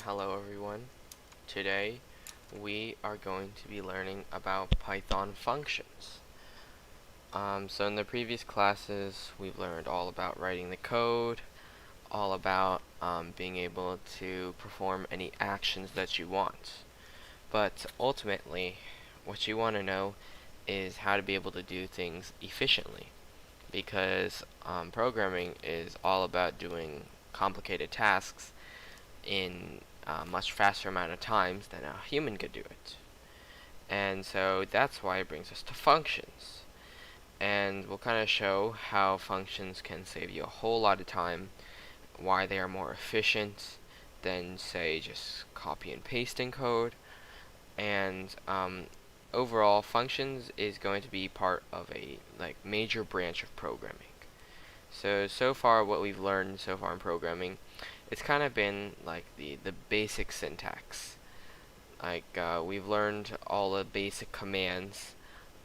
Hello everyone. Today we are going to be learning about Python functions. So in the previous classes we've learned all about writing the code, all about being able to perform any actions that you want. But ultimately what you want to know is how to be able to do things efficiently, because programming is all about doing complicated tasks in a much faster amount of times than a human could do it. And so that's why it brings us to functions. And we'll kind of show how functions can save you a whole lot of time, why they are more efficient than, say, just copy and pasting code. And overall, functions is going to be part of a major branch of programming. So far what we've learned so far in programming, it's kind of been like the basic syntax. We've learned all the basic commands,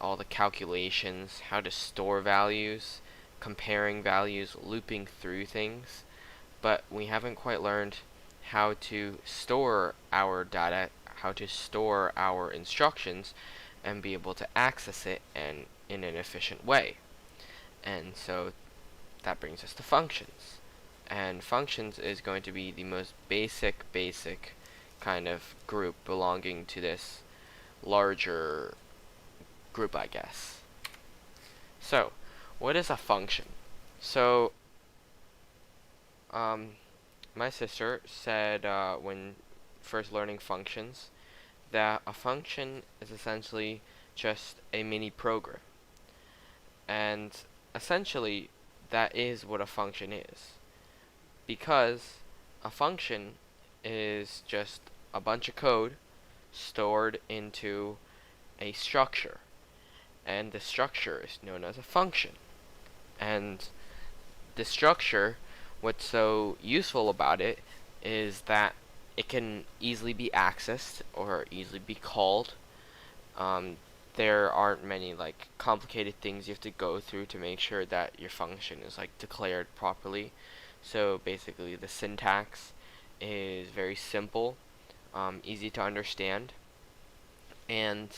all the calculations, how to store values, comparing values, looping through things, but we haven't quite learned how to store our data, how to store our instructions, and be able to access it and in an efficient way. And so that brings us to functions. And functions is going to be the most basic kind of group belonging to this larger group, I guess. So, what is a function? So, my sister said when first learning functions that a function is essentially just a mini program. And essentially, that is what a function is. Because a function is just a bunch of code stored into a structure, and the structure is known as a function. And the structure, what's so useful about it is that it can easily be accessed or easily be called. There aren't many complicated things you have to go through to make sure that your function is declared properly. So basically the syntax is very simple, easy to understand, and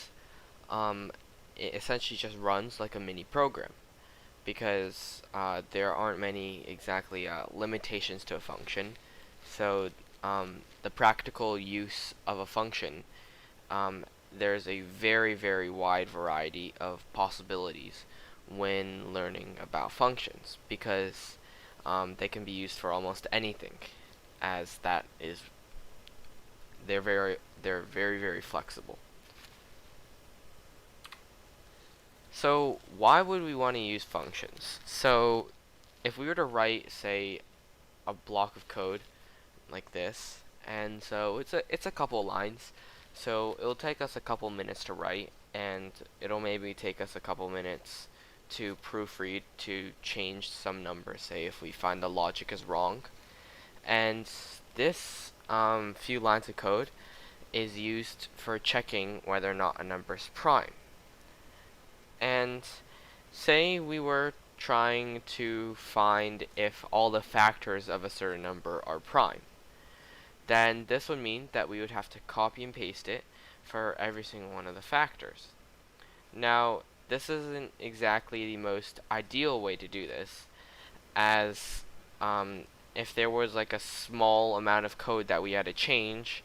it essentially just runs like a mini program, because there aren't many exactly limitations to a function. So the practical use of a function, there's a very wide variety of possibilities when learning about functions, because they can be used for almost anything, as that is they're very flexible. So why would we want to use functions? So if we were to write, say, a block of code like this, and so it's a couple lines, so it'll take us a couple minutes to write, and it'll maybe take us a couple minutes to proofread, to change some numbers, say if we find the logic is wrong. And this few lines of code is used for checking whether or not a number is prime. And say we were trying to find if all the factors of a certain number are prime, then this would mean that we would have to copy and paste it for every single one of the factors. Now, this isn't exactly the most ideal way to do this, as if there was a small amount of code that we had to change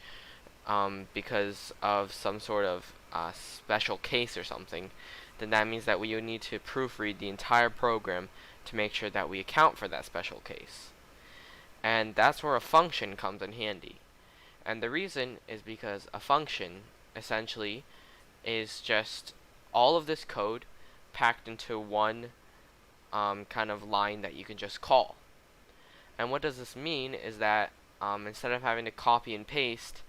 because of some sort of special case or something, then that means that we would need to proofread the entire program to make sure that we account for that special case. And that's where a function comes in handy. And the reason is because a function essentially is just all of this code packed into one kind of line that you can just call. And what does this mean is that instead of having to copy and paste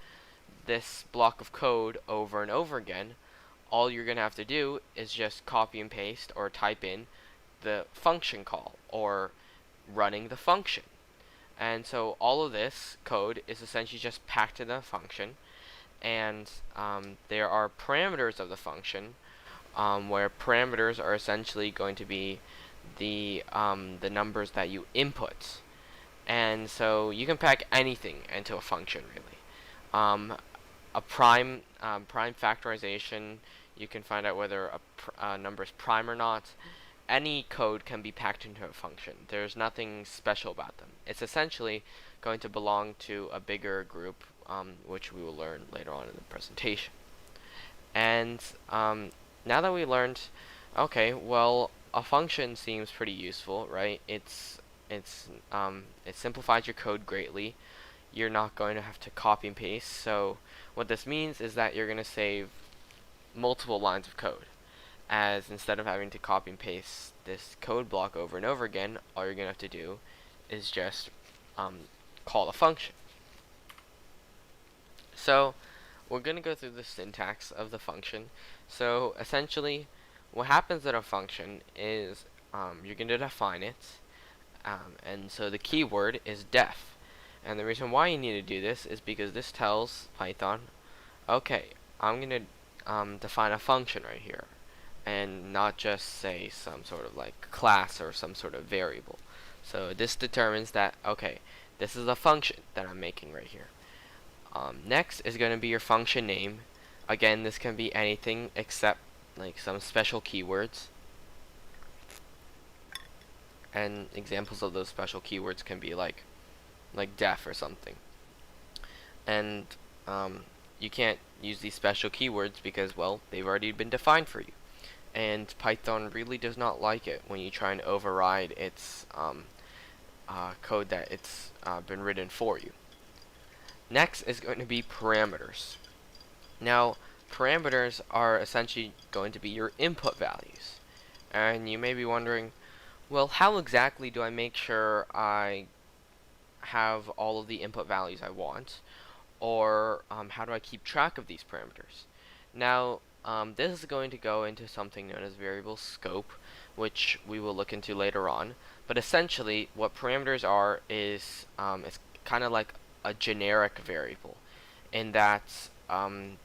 this block of code over and over again, all you're going to have to do is just copy and paste or type in the function call or running the function. And so all of this code is essentially just packed in the function, and there are parameters of the function, where parameters are essentially going to be the numbers that you input. And so you can pack anything into a function, really. Um, a prime factorization, you can find out whether a number is prime or not. Any code can be packed into a function. There's nothing special about them. It's essentially going to belong to a bigger group, which we will learn later on in the presentation. And now that we learned, okay, well, a function seems pretty useful, right? It simplifies your code greatly. You're not going to have to copy and paste. So what this means is that you're going to save multiple lines of code, as instead of having to copy and paste this code block over and over again, all you're going to have to do is just call a function. So we're going to go through the syntax of the function. So essentially, what happens in a function is you're going to define it, and so the keyword is def. And the reason why you need to do this is because this tells Python, okay, I'm going to define a function right here, and not just say some sort of like class or some sort of variable. So this determines that, okay, this is a function that I'm making right here. Next is going to be your function name. Again, this can be anything except like some special keywords. And examples of those special keywords can be like def or something. And you can't use these special keywords because, well, they've already been defined for you. And Python really does not like it when you try and override its code that it's been written for you. Next is going to be parameters. Now, parameters are essentially going to be your input values. And you may be wondering, well, how exactly do I make sure I have all of the input values I want? Or how do I keep track of these parameters? Now, this is going to go into something known as variable scope, which we will look into later on. But essentially, what parameters are is it's kind of like a generic variable, in that kind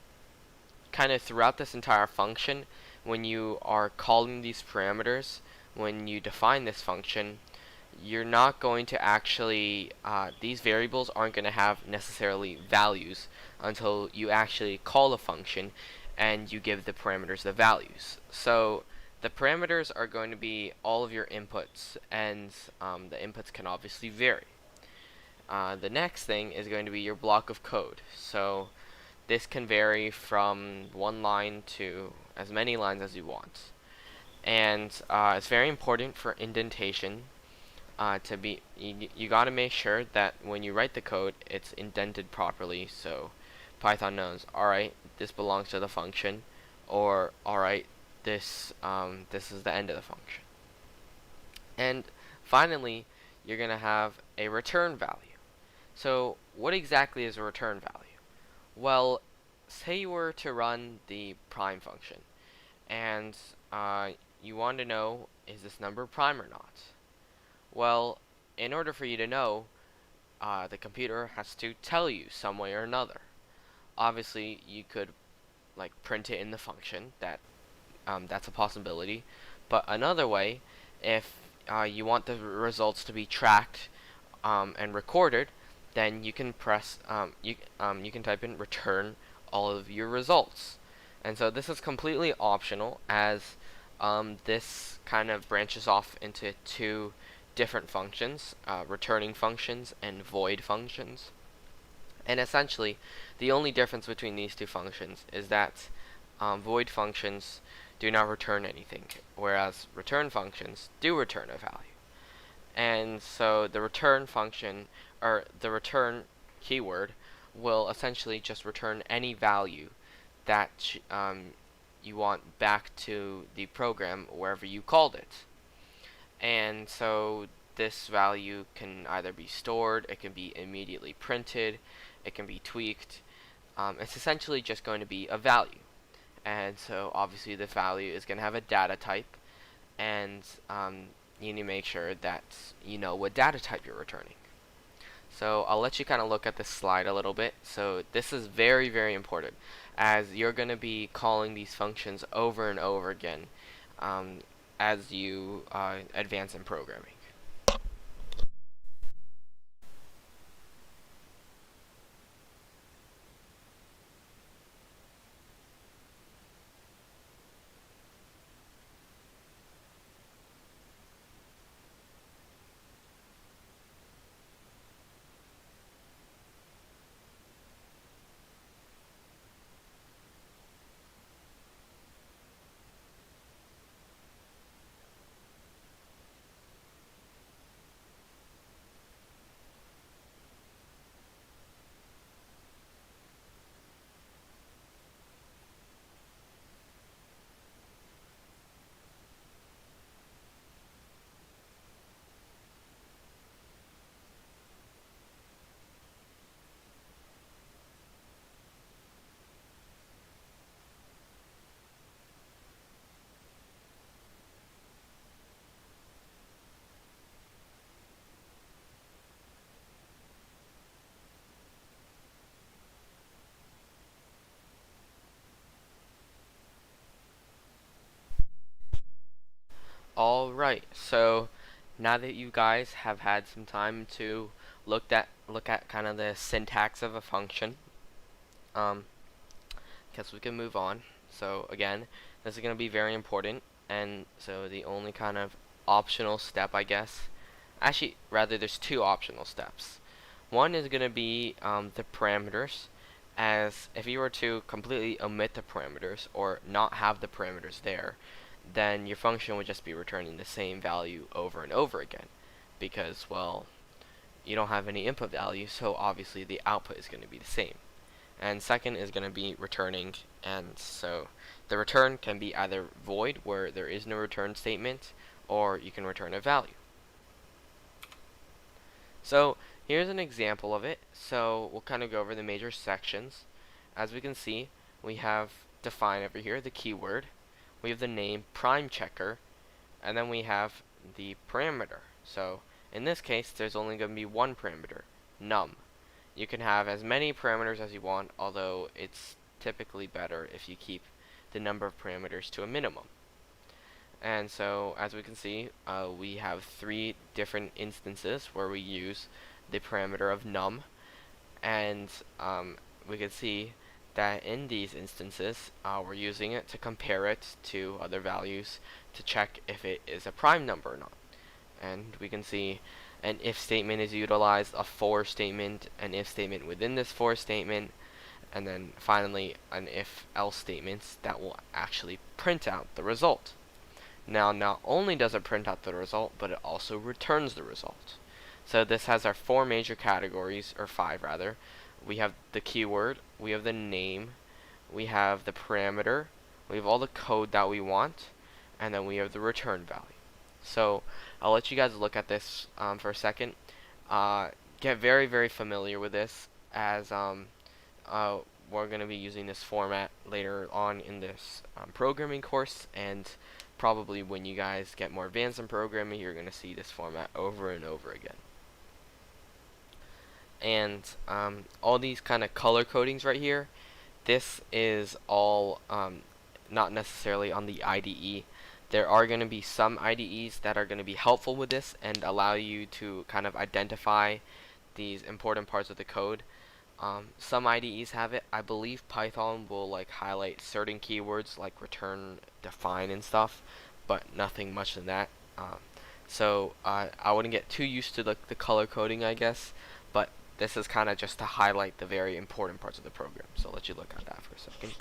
of throughout this entire function, when you are calling these parameters, when you define this function, you're not going to actually, these variables aren't going to have necessarily values until you actually call a function and you give the parameters the values. So the parameters are going to be all of your inputs, and the inputs can obviously vary. The next thing is going to be your block of code. So this can vary from one line to as many lines as you want. And it's very important for indentation to be, you got to make sure that when you write the code, it's indented properly, so Python knows, alright, this belongs to the function, or alright, this is the end of the function. And finally, you're going to have a return value. So what exactly is a return value? Well, say you were to run the prime function, and you want to know, is this number prime or not? Well, in order for you to know, the computer has to tell you some way or another. Obviously, you could like print it in the function. That's a possibility. But another way, if you want the results to be tracked and recorded, then you can press you can type in return all of your results. And so this is completely optional, as this kind of branches off into two different functions, returning functions and void functions. And essentially, the only difference between these two functions is that void functions do not return anything, whereas return functions do return a value. And so the return function, or the return keyword, will essentially just return any value that you want back to the program wherever you called it. And so this value can either be stored, it can be immediately printed, it can be tweaked. It's essentially just going to be a value. And so obviously the value is going to have a data type, and you need to make sure that you know what data type you're returning. So I'll let you kind of look at this slide a little bit. So this is very, very important, as you're going to be calling these functions over and over again as you advance in programming. Alright, so now that you guys have had some time to look at kind of the syntax of a function, guess we can move on. So again, this is going to be very important, and so the only kind of optional step, I guess, actually rather there's two optional steps. One is going to be the parameters, as if you were to completely omit the parameters or not have the parameters there, then your function would just be returning the same value over and over again, because, well, you don't have any input value, so obviously the output is going to be the same. And second is going to be returning, and so the return can be either void, where there is no return statement, or you can return a value. So here's an example of it. So we'll kind of go over the major sections. As we can see, we have define over here the keyword, we have the name prime checker, and then we have the parameter. So in this case, there's only going to be one parameter, num. You can have as many parameters as you want, although it's typically better if you keep the number of parameters to a minimum. And so, as we can see, we have three different instances where we use the parameter of num, and we can see that in these instances, we're using it to compare it to other values to check if it is a prime number or not. And we can see an if statement is utilized, a for statement, an if statement within this for statement, and then finally an if else statement that will actually print out the result. Now, not only does it print out the result, but it also returns the result. So this has our four major categories, or five rather. We have the keyword, we have the name, we have the parameter, we have all the code that we want, and then we have the return value. So I'll let you guys look at this for a second. Get very, very familiar with this, as we're going to be using this format later on in this programming course, and probably when you guys get more advanced in programming, you're going to see this format over and over again. And all these kind of color codings right here, this is all not necessarily on the IDE. There are going to be some IDEs that are going to be helpful with this and allow you to kind of identify these important parts of the code. Some IDEs have it. I believe Python will like highlight certain keywords like return, define, and stuff, but nothing much than that. So I wouldn't get too used to the color coding, I guess, but this is kind of just to highlight the very important parts of the program. So I'll let you look at that for a second.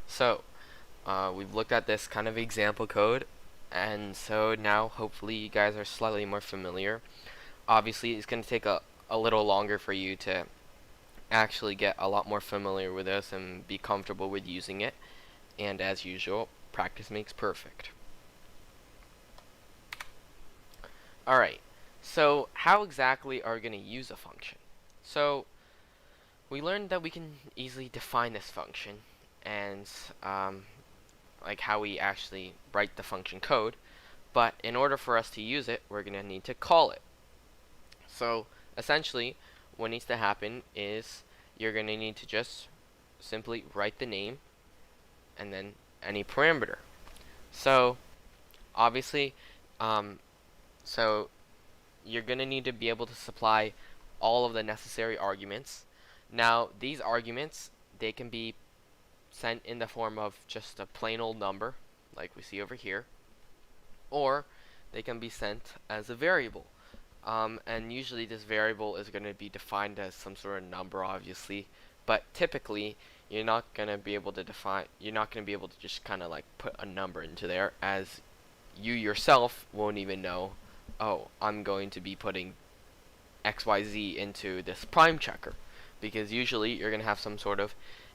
So we've looked at this kind of example code, and so now hopefully you guys are slightly more familiar. Obviously it's going to take a little longer for you to actually get a lot more familiar with this and be comfortable with using it, and as usual, practice makes perfect. Alright, so how exactly are we going to use a function? So we learned that we can easily define this function, and like how we actually write the function code, but in order for us to use it, we're going to need to call it. So essentially what needs to happen is you're going to need to just simply write the name and then any parameter. So obviously, so you're going to need to be able to supply all of the necessary arguments. Now, these arguments, they can be sent in the form of just a plain old number, like we see over here, or they can be sent as a variable. And usually this variable is going to be defined as some sort of number, obviously, but typically you're not going to be able to just kind of like put a number into there, as you yourself won't even know, oh, I'm going to be putting XYZ into this prime checker, because usually you're going to have some sort of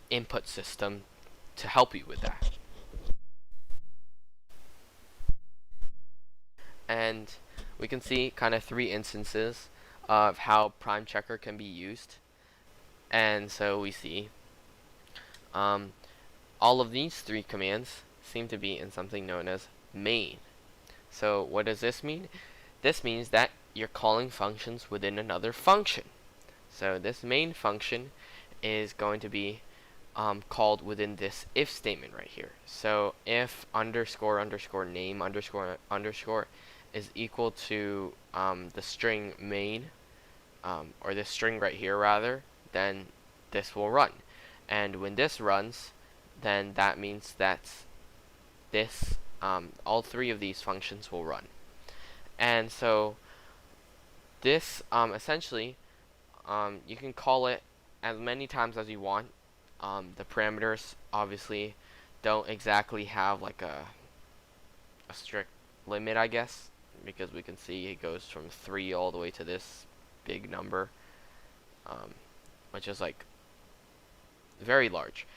input system to help you with that. And we can see kind of three instances of how prime checker can be used. And so we see all of these three commands seem to be in something known as main. So what does this mean? This means that you're calling functions within another function. So this main function is going to be called within this if statement right here. So if underscore underscore name underscore underscore is equal to the string main, or this string right here rather, then this will run. And when this runs, then that means that this all three of these functions will run. And so this essentially you can call it as many times as you want. The parameters obviously don't exactly have like a strict limit, I guess, because we can see it goes from 3 all the way to this big number, which is like very large.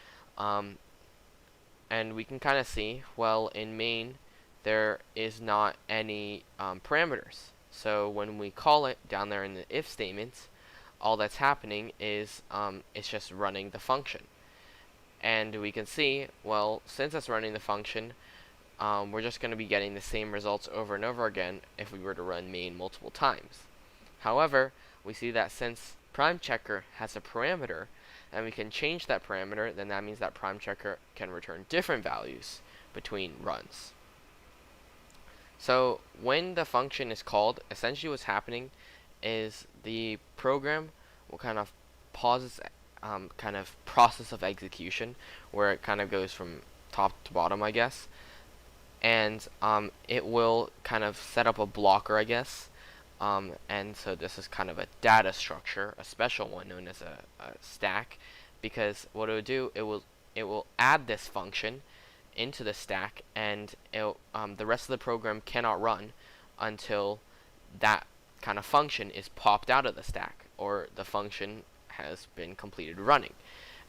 And we can kind of see, well, in main there is not any parameters. So when we call it down there in the if statements, all that's happening is it's just running the function. And we can see, well, since it's running the function, we're just going to be getting the same results over and over again if we were to run main multiple times. However, we see that since prime checker has a parameter, and we can change that parameter, then that means that prime checker can return different values between runs. So when the function is called, essentially what's happening is the program will kind of pause its kind of process of execution, where it kind of goes from top to bottom, I guess, and it will kind of set up a blocker, I guess. And so this is kind of a data structure, a special one known as a stack, because what it will do, it will add this function into the stack, and the rest of the program cannot run until that kind of function is popped out of the stack, or the function has been completed running.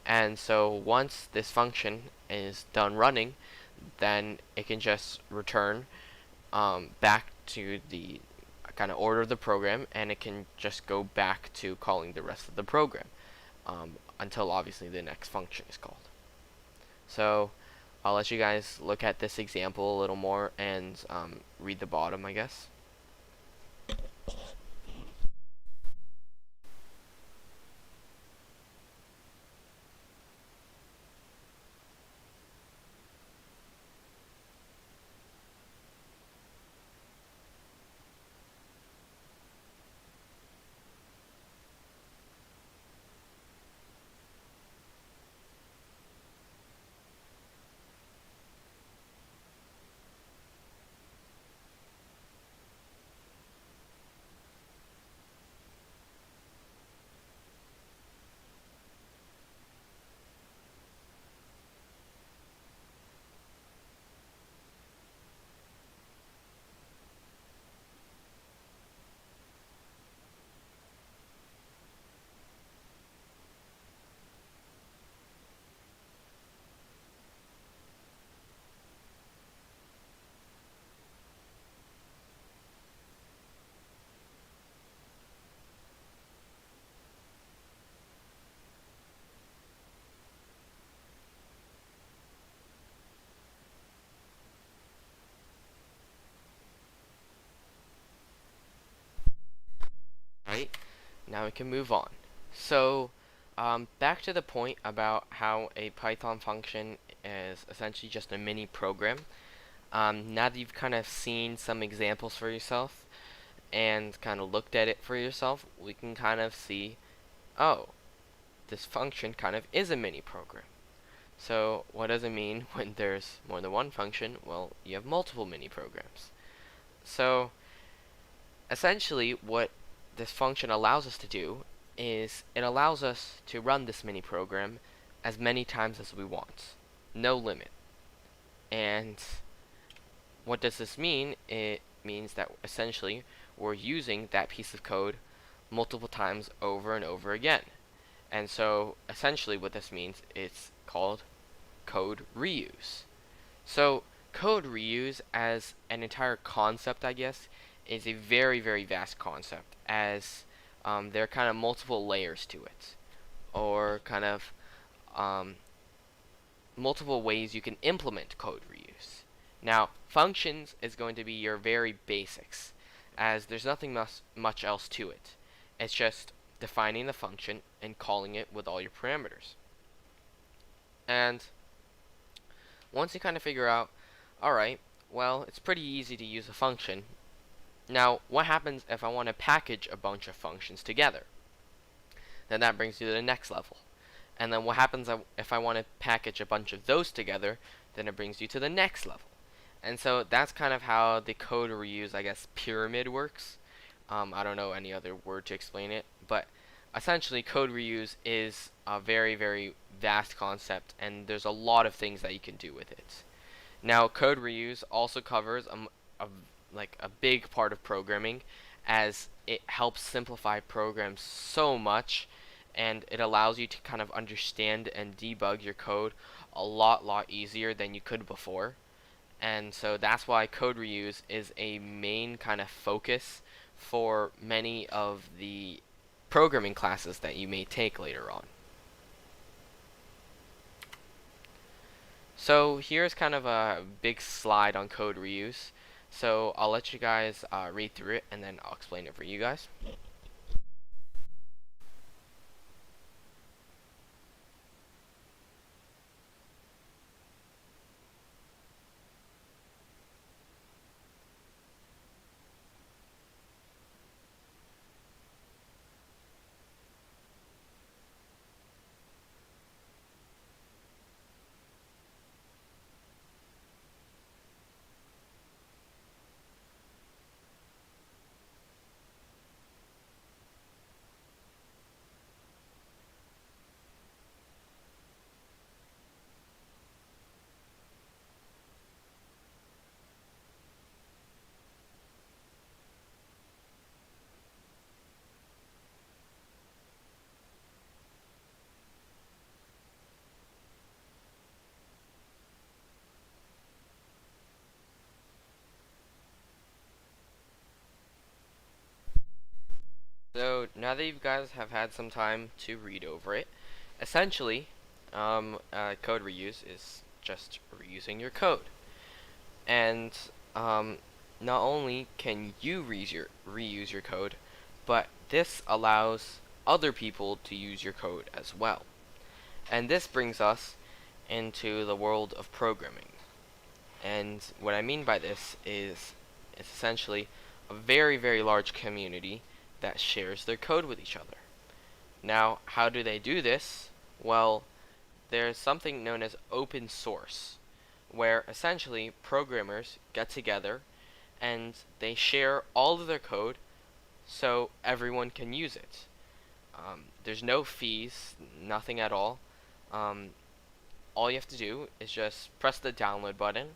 And so once this function is done running, then it can just return back to the kind of order of the program, and it can just go back to calling the rest of the program until obviously the next function is called. So I'll let you guys look at this example a little more and read the bottom, I guess. Right, now we can move on. So back to the point about how a Python function is essentially just a mini program. Now that you've kind of seen some examples for yourself and kind of looked at it for yourself, we can kind of see, oh, this function kind of is a mini program. So what does it mean when there's more than one function? Well, you have multiple mini programs. So essentially what this function allows us to do is it allows us to run this mini program as many times as we want. No limit. And what does this mean? It means that essentially we're using that piece of code multiple times over and over again. And so essentially what this means, it's called code reuse. So code reuse as an entire concept, I guess, is a very, very vast concept, as there are kind of multiple layers to it, or kind of multiple ways you can implement code reuse. Now, functions is going to be your very basics, as there's nothing much else to it. It's just defining the function and calling it with all your parameters. And once you kind of figure out, alright, well, it's pretty easy to use a function. Now, what happens if I want to package a bunch of functions together? Then that brings you to the next level. And then what happens if I want to package a bunch of those together? Then it brings you to the next level. And so that's kind of how the code reuse, I guess, pyramid works. I don't know any other word to explain it, but essentially code reuse is a very, very vast concept, and there's a lot of things that you can do with it. Now, code reuse also covers a big part of programming, as it helps simplify programs so much, and it allows you to kind of understand and debug your code a lot easier than you could before. And so that's why code reuse is a main kind of focus for many of the programming classes that you may take later on. So here's kind of a big slide on code reuse. So I'll let you guys read through it, and then I'll explain it for you guys. So now that you guys have had some time to read over it, essentially, code reuse is just reusing your code. And not only can you reuse your code, but this allows other people to use your code as well. And this brings us into the world of programming. And what I mean by this is it's essentially a very, very large community that shares their code with each other. Now, how do they do this? Well, there's something known as open source, where essentially programmers get together and they share all of their code so everyone can use it. There's no fees, nothing at all. All you have to do is just press the download button,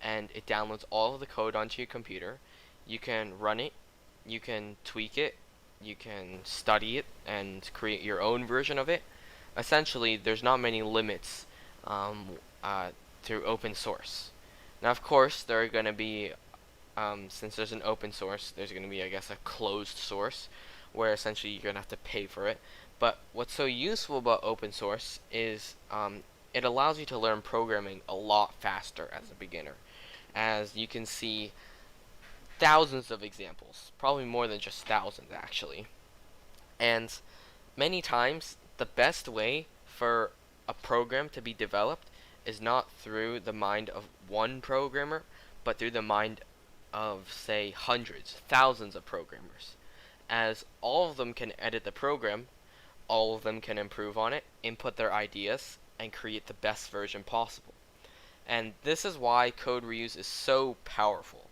and it downloads all of the code onto your computer. You can run it, you can tweak it, you can study it and create your own version of it. Essentially, there's not many limits through open source. Now, of course, there are going to be, since there's an open source, there's going to be, I guess, a closed source, where essentially you're going to have to pay for it. But what's so useful about open source is it allows you to learn programming a lot faster as a beginner, as you can see thousands of examples, probably more than just thousands actually. And many times the best way for a program to be developed is not through the mind of one programmer, but through the mind of, say, hundreds, thousands of programmers. As all of them can edit the program, all of them can improve on it, input their ideas, and create the best version possible. And this is why code reuse is so powerful,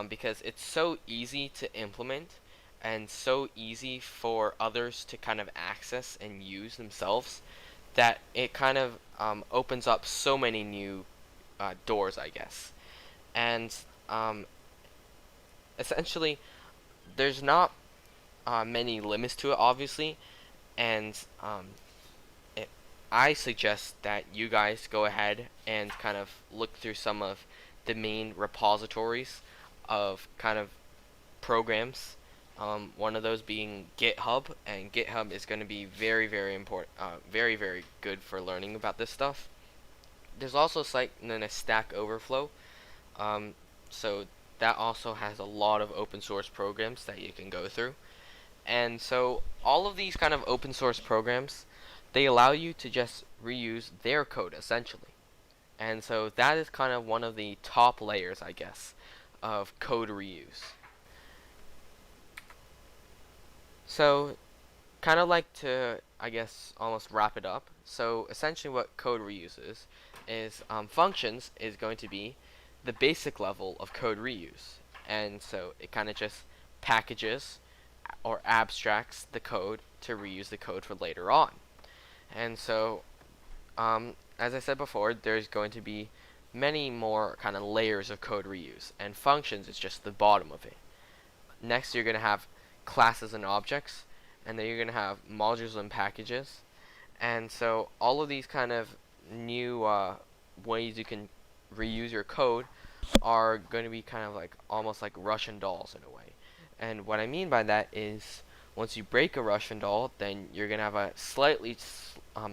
because it's so easy to implement and so easy for others to kind of access and use themselves that it kind of opens up so many new doors, I guess. And um, essentially, there's not many limits to it, obviously, and it, I suggest that you guys go ahead and kind of look through some of the main repositories of kind of programs. One of those being GitHub, and GitHub is going to be very, very important, very, very good for learning about this stuff. There's also a site known as Stack Overflow, um, so that also has a lot of open source programs that you can go through. And so all of these kind of open source programs, they allow you to just reuse their code essentially. And so that is kind of one of the top layers, I guess, of code reuse. So kind of like to, I guess, almost wrap it up. So essentially what code reuse is functions is going to be the basic level of code reuse. And so it kind of just packages or abstracts the code to reuse the code for later on. And so, as I said before, there's going to be many more kind of layers of code reuse, and functions is just the bottom of it. Next, you're going to have classes and objects, and then you're going to have modules and packages. And so all of these kind of new ways you can reuse your code are going to be kind of like almost like Russian dolls in a way. And what I mean by that is once you break a Russian doll, then you're going to have a slightly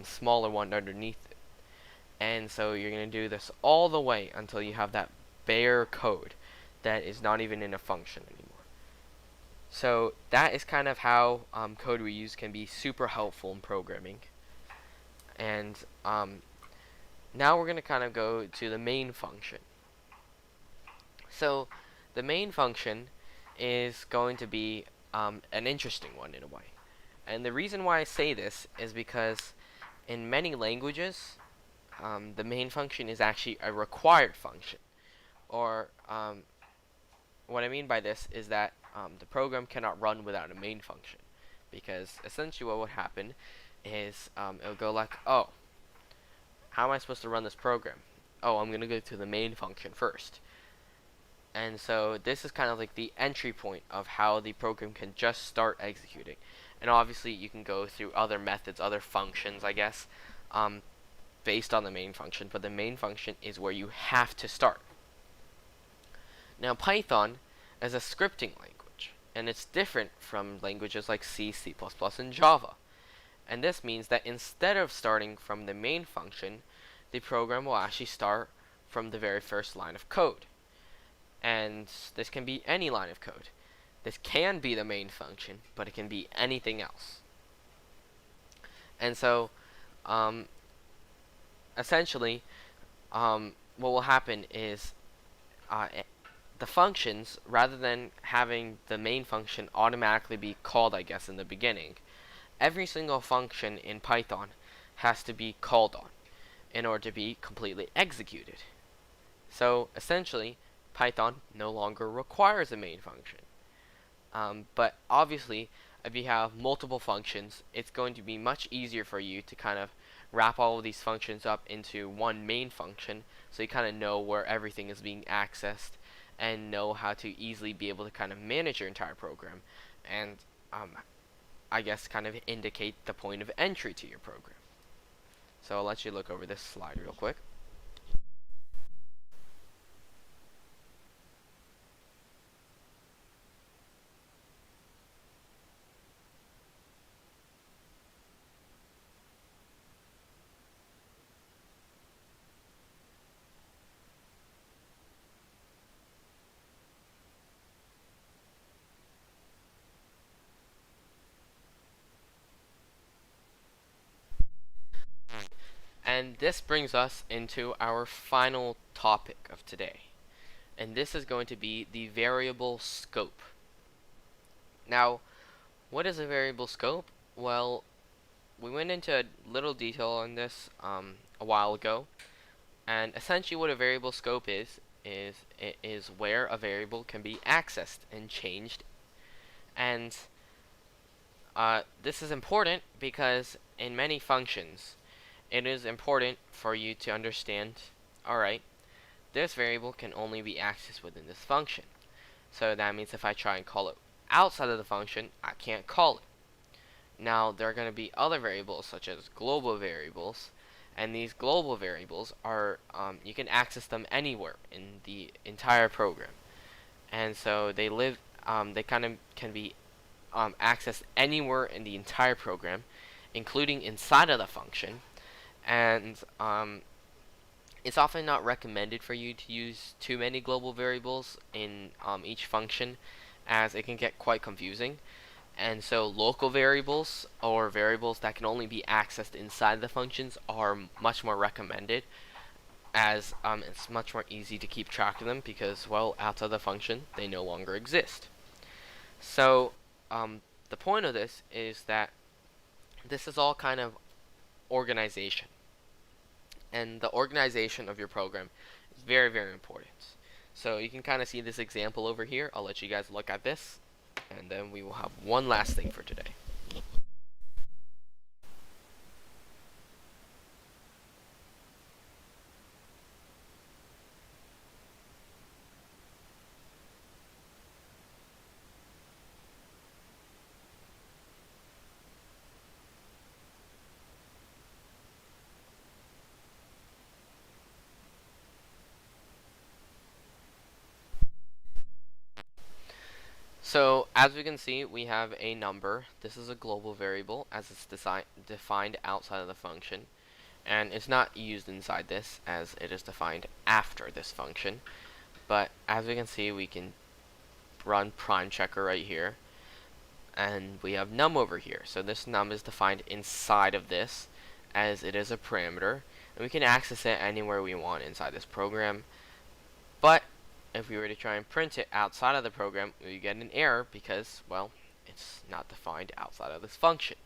smaller one underneath it. And so you're going to do this all the way until you have that bare code that is not even in a function anymore. So that is kind of how code reuse can be super helpful in programming. And now we're going to kind of go to the main function. So the main function is going to be an interesting one in a way. And the reason why I say this is because in many languages, the main function is actually a required function. Or what I mean by this is that the program cannot run without a main function. Because essentially what would happen is it would go like, oh, how am I supposed to run this program? Oh, I'm going to go to the main function first. And so this is kind of like the entry point of how the program can just start executing. And obviously you can go through other methods, other functions, I guess, based on the main function. But the main function is where you have to start. Now Python is a scripting language, and it's different from languages like C, C++, and Java. And this means that instead of starting from the main function, the program will actually start from the very first line of code. And this can be any line of code. This can be the main function, but it can be anything else. And so, essentially, what will happen is the functions, rather than having the main function automatically be called, I guess, in the beginning, every single function in Python has to be called on in order to be completely executed. So, essentially, Python no longer requires a main function. But obviously, if you have multiple functions, it's going to be much easier for you to kind of wrap all of these functions up into one main function, so you kind of know where everything is being accessed and know how to easily be able to kind of manage your entire program and I guess kind of indicate the point of entry to your program. So I'll let you look over this slide real quick. And this brings us into our final topic of today. and this is going to be the variable scope. Now, what is a variable scope? Well, we went into a little detail on this a while ago, and essentially what a variable scope is where a variable can be accessed and changed. And this is important because in many functions, it is important for you to understand, alright, this variable can only be accessed within this function. So that means if I try and call it outside of the function, I can't call it. Now, there are going to be other variables such as global variables, and these global variables are, you can access them anywhere in the entire program. And so they kind of can be accessed anywhere in the entire program, including inside of the function. And it's often not recommended for you to use too many global variables in each function, as it can get quite confusing. And so local variables, or variables that can only be accessed inside the functions, are much more recommended, as it's much more easy to keep track of them because, well, outside the function, they no longer exist. So the point of this is that this is all kind of organization. And the organization of your program is very, very important. So you can kind of see this example over here. I'll let you guys look at this, and then we will have one last thing for today. So as we can see, we have a number. This is a global variable as it's defined outside of the function, and it's not used inside this as it is defined after this function. But as we can see, we can run prime checker right here, and we have num over here. So this num is defined inside of this as it is a parameter, and we can access it anywhere we want inside this program. But if we were to try and print it outside of the program, we get an error because, well, it's not defined outside of this function.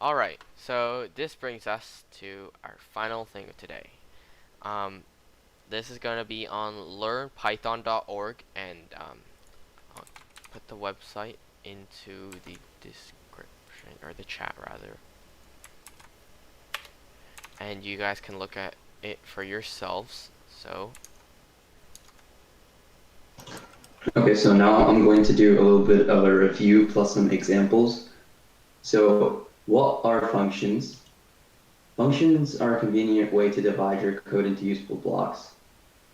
Alright, so this brings us to our final thing of today. This is going to be on learnpython.org, and I'll put the website into the description, or the chat rather. And you guys can look at it for yourselves. So okay, so now I'm going to do a little bit of a review plus some examples. So what are functions? Functions are a convenient way to divide your code into useful blocks,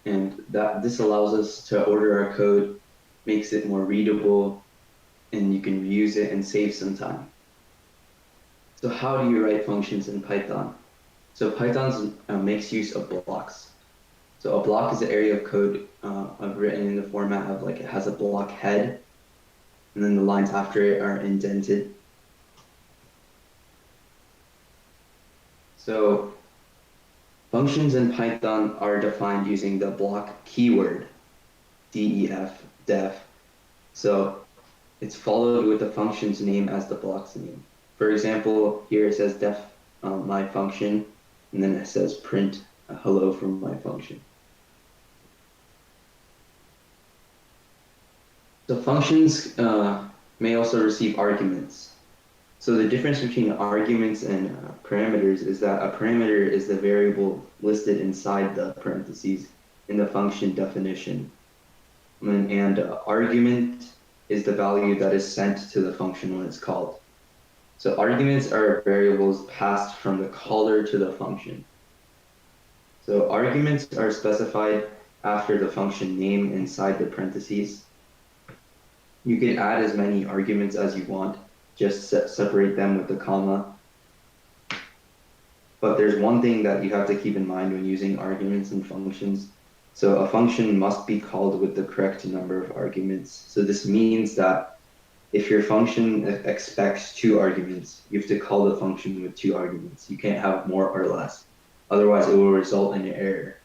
and this allows us to order our code, makes it more readable, and you can reuse it and save some time. So how do you write functions in Python? So Python makes use of blocks. So a block is an area of code written in the format of, like, it has a block head, and then the lines after it are indented. So functions in Python are defined using the block keyword, def. So it's followed with the function's name as the block's name. For example, here it says def my function, and then it says print hello from my function. So functions may also receive arguments. So the difference between arguments and parameters is that a parameter is the variable listed inside the parentheses in the function definition. And argument is the value that is sent to the function when it's called. So arguments are variables passed from the caller to the function. So arguments are specified after the function name inside the parentheses. You can add as many arguments as you want, just separate them with the comma. But there's one thing that you have to keep in mind when using arguments and functions. So a function must be called with the correct number of arguments. So this means that if your function expects 2 arguments, you have to call the function with 2 arguments. You can't have more or less. Otherwise, it will result in an error.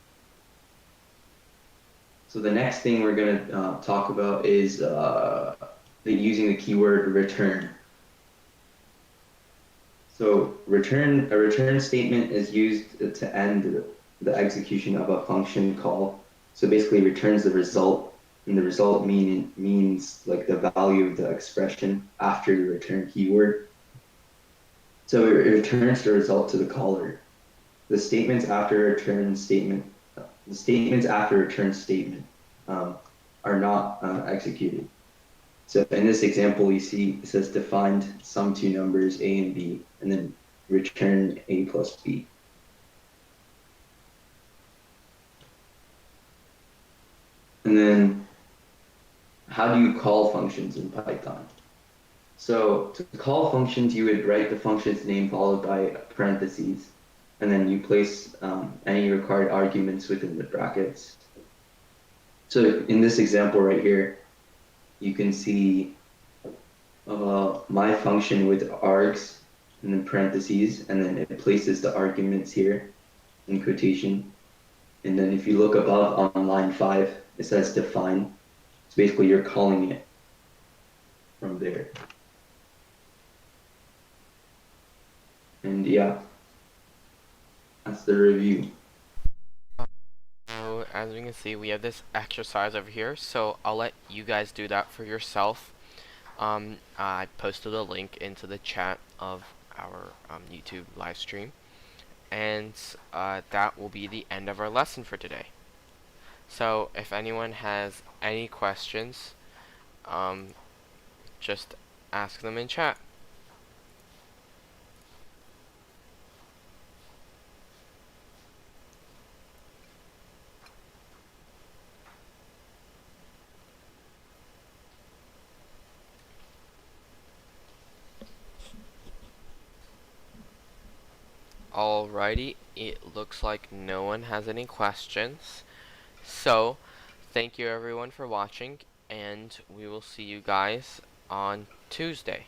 So the next thing we're going to talk about is using the keyword return. So a return statement is used to end the execution of a function call. So basically returns the result, and the result means like the value of the expression after the return keyword. So it returns the result to the caller. The statements after return statement, the statements after return statement are not executed. So in this example, you see it says defined sum two numbers a and b, and then return a plus b. And then how do you call functions in Python? So to call functions, you would write the function's name followed by parentheses, and then you place any required arguments within the brackets. So in this example right here, you can see my function with args and then parentheses, and then it places the arguments here in quotation. And then if you look above on line 5, it says define. So basically you're calling it from there. And yeah, that's the review. So as you can see, we have this exercise over here, so I'll let you guys do that for yourself. I posted a link into the chat of our YouTube live stream, and that will be the end of our lesson for today. So if anyone has any questions, just ask them in chat. Alrighty, it looks like no one has any questions. So, thank you everyone for watching, and we will see you guys on Tuesday.